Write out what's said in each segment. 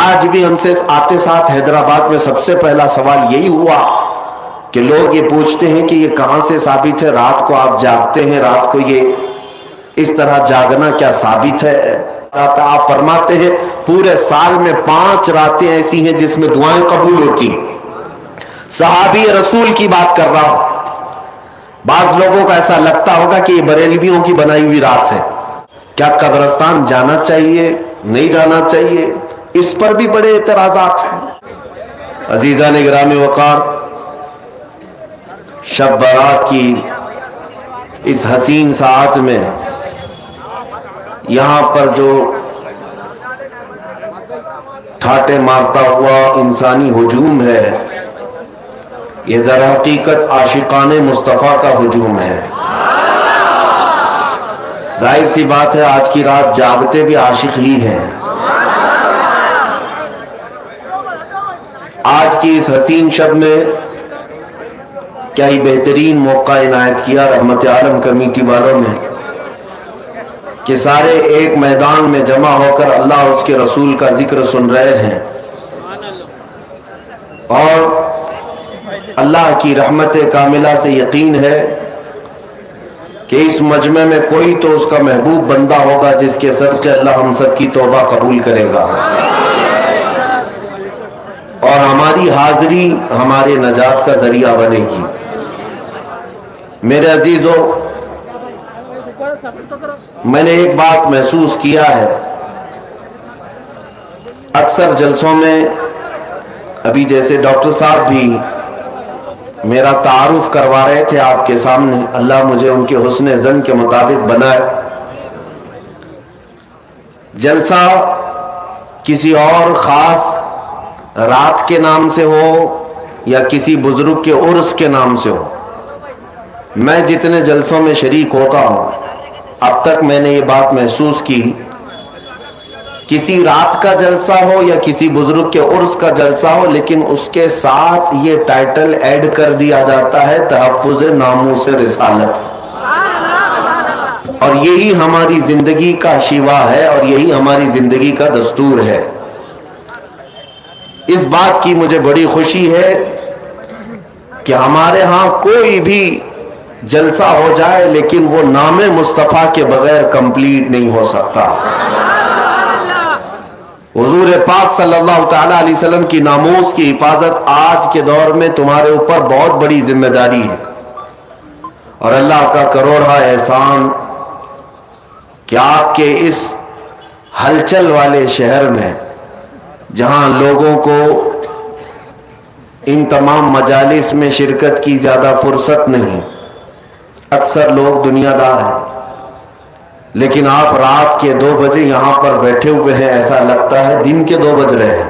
آج بھی ہم سے آتے ساتھ حیدرآباد میں سب سے پہلا سوال یہی ہوا کہ لوگ یہ پوچھتے ہیں کہ یہ کہاں سے ثابت ہے رات کو آپ جاگتے ہیں، رات کو یہ اس طرح جاگنا کیا ثابت ہے؟ آپ فرماتے ہیں پورے سال میں 5 راتیں ایسی ہیں جس میں دعائیں قبول ہوتی. صحابی رسول کی بات کر رہا ہوں. بعض لوگوں کا ایسا لگتا ہوگا کہ یہ بریلویوں کی بنائی ہوئی رات ہے. کیا قبرستان جانا چاہیے، نہیں جانا چاہیے؟ اس پر بھی بڑے اعتراضات ہیں. عزیزان گرامی وقار، شب برات کی اس حسین ساعت میں یہاں پر جو ٹھاٹے مارتا ہوا انسانی ہجوم ہے، یہ در حقیقت عاشقان مصطفیٰ کا ہجوم ہے. ظاہر سی بات ہے آج کی رات جاگتے بھی عاشق ہی ہیں. آج کی اس حسین شب میں کیا ہی بہترین موقع عنایت کیا رحمت عالم کمیٹی والوں نے کہ سارے ایک میدان میں جمع ہو کر اللہ اور اس کے رسول کا ذکر سن رہے ہیں. اور اللہ کی رحمت کاملہ سے یقین ہے کہ اس مجمع میں کوئی تو اس کا محبوب بندہ ہوگا جس کے صدقے اللہ ہم سب کی توبہ قبول کرے گا، اور ہماری حاضری ہمارے نجات کا ذریعہ بنے گی. میرے عزیزو، میں نے ایک بات محسوس کیا ہے. اکثر جلسوں میں ابھی جیسے ڈاکٹر صاحب بھی میرا تعارف کروا رہے تھے آپ کے سامنے، اللہ مجھے ان کے حسن ظن کے مطابق بنائے. جلسہ کسی اور خاص رات کے نام سے ہو یا کسی بزرگ کے عرس کے نام سے ہو، میں جتنے جلسوں میں شریک ہوتا ہوں اب تک میں نے یہ بات محسوس کی، کسی رات کا جلسہ ہو یا کسی بزرگ کے عرس کا جلسہ ہو، لیکن اس کے ساتھ یہ ٹائٹل ایڈ کر دیا جاتا ہے تحفظ ناموس رسالت. اور یہی ہماری زندگی کا شیوا ہے اور یہی ہماری زندگی کا دستور ہے. اس بات کی مجھے بڑی خوشی ہے کہ ہمارے ہاں کوئی بھی جلسہ ہو جائے لیکن وہ نام مصطفیٰ کے بغیر کمپلیٹ نہیں ہو سکتا. حضور پاک صلی اللہ تعالی علیہ وسلم کی ناموس کی حفاظت آج کے دور میں تمہارے اوپر بہت بڑی ذمہ داری ہے، اور اللہ کا کروڑا احسان کہ آپ کے اس ہلچل والے شہر میں جہاں لوگوں کو ان تمام مجالس میں شرکت کی زیادہ فرصت نہیں، اکثر لوگ دنیا دار ہیں، لیکن آپ رات کے 2 بجے یہاں پر بیٹھے ہوئے ہیں، ایسا لگتا ہے دن کے 2 بج رہے ہیں.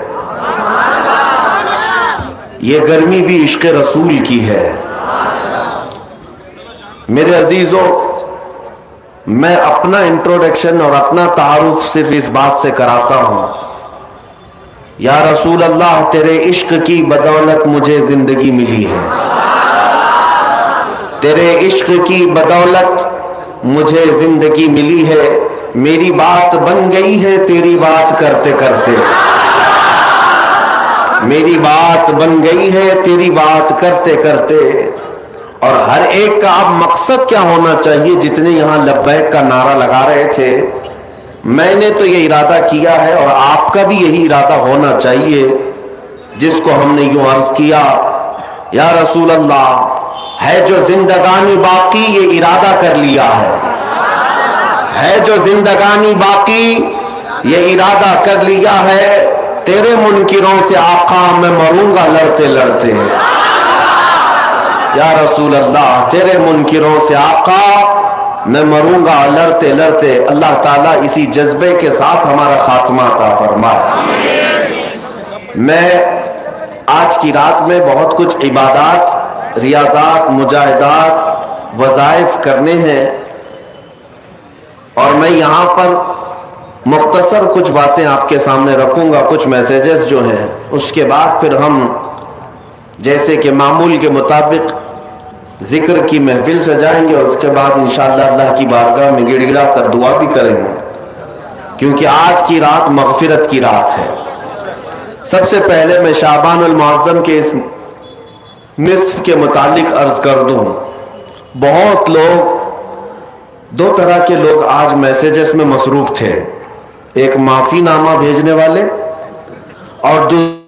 یہ گرمی بھی عشق رسول کی ہے. میرے عزیزو، میں اپنا انٹروڈکشن اور اپنا تعارف صرف اس بات سے کراتا ہوں، یا رسول اللہ تیرے عشق کی بدولت مجھے زندگی ملی ہے، تیرے عشق کی بدولت مجھے زندگی ملی ہے. میری بات بن گئی ہے تیری بات کرتے کرتے، میری بات بن گئی ہے تیری بات کرتے کرتے. اور ہر ایک کا اب مقصد کیا ہونا چاہیے؟ جتنے یہاں لبیک کا نعرہ لگا رہے تھے، میں نے تو یہ ارادہ کیا ہے اور آپ کا بھی یہی ارادہ ہونا چاہیے، جس کو ہم نے یوں عرض کیا، یا رسول اللہ ہے جو زندگانی باقی یہ ارادہ کر لیا ہے جو زندگانی باقی یہ ارادہ کر لیا ہے، تیرے منکروں سے آقا میں مروں گا لڑتے لڑتے. یا رسول اللہ تیرے منکروں سے آقا میں مروں گا لڑتے لڑتے. اللہ تعالیٰ اسی جذبے کے ساتھ ہمارا خاتمہ عطا فرمائے. میں آج کی رات میں بہت کچھ عبادات، ریاضات، مجاہدات، وظائف کرنے ہیں، اور میں یہاں پر مختصر کچھ باتیں آپ کے سامنے رکھوں گا، کچھ میسیجز جو ہیں. اس کے بعد پھر ہم جیسے کہ معمول کے مطابق ذکر کی محفل سجائیں گے، اور اس کے بعد انشاءاللہ اللہ کی بارگاہ میں گڑ گڑا کر دعا بھی کریں گے، کیونکہ آج کی رات مغفرت کی رات ہے. سب سے پہلے میں شعبان المعظم کے اس نصف کے متعلق عرض کر دوں، بہت لوگ، دو طرح کے لوگ آج میسیجز میں مصروف تھے، ایک معافی نامہ بھیجنے والے اور دوسرے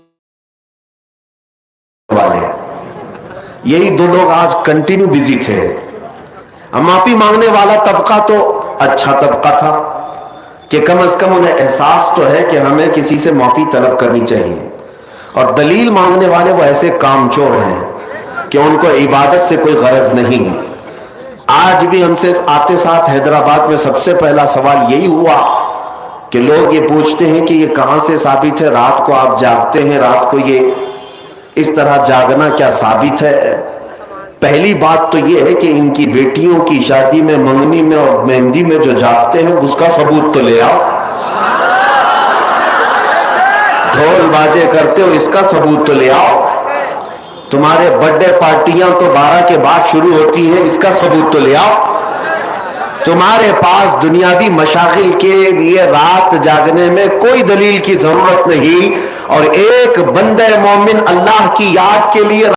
والے، یہی دو لوگ آج کنٹینیو بزی تھے۔ معافی مانگنے والا طبقہ تو اچھا طبقہ تھا کہ کم از کم انہیں احساس تو ہے کہ ہمیں کسی سے معافی طلب کرنی چاہیے، اور دلیل مانگنے والے وہ ایسے کام چور ہیں کہ ان کو عبادت سے کوئی غرض نہیں۔ آج بھی ہم سے آتے ساتھ حیدرآباد میں سب سے پہلا سوال یہی ہوا کہ لوگ یہ پوچھتے ہیں کہ یہ کہاں سے ثابت ہے رات کو آپ جاگتے ہیں، رات کو یہ اس طرح جاگنا کیا ثابت ہے؟ پہلی بات تو یہ ہے کہ ان کی بیٹیوں کی شادی میں، منگنی میں اور مہندی میں جو جاگتے ہیں اس کا ثبوت تو لے آؤ۔ ڈھول باجے کرتے ہو، اس کا ثبوت تو لے آؤ۔ تمہارے برتھ ڈے پارٹیاں تو 12 کے بعد شروع ہوتی ہیں، اس کا ثبوت تو لے آؤ۔ تمہارے پاس دنیاوی مشاغل کے لیے رات جاگنے میں کوئی دلیل کی ضرورت نہیں، اور ایک بندہ مومن اللہ کی یاد کے لیے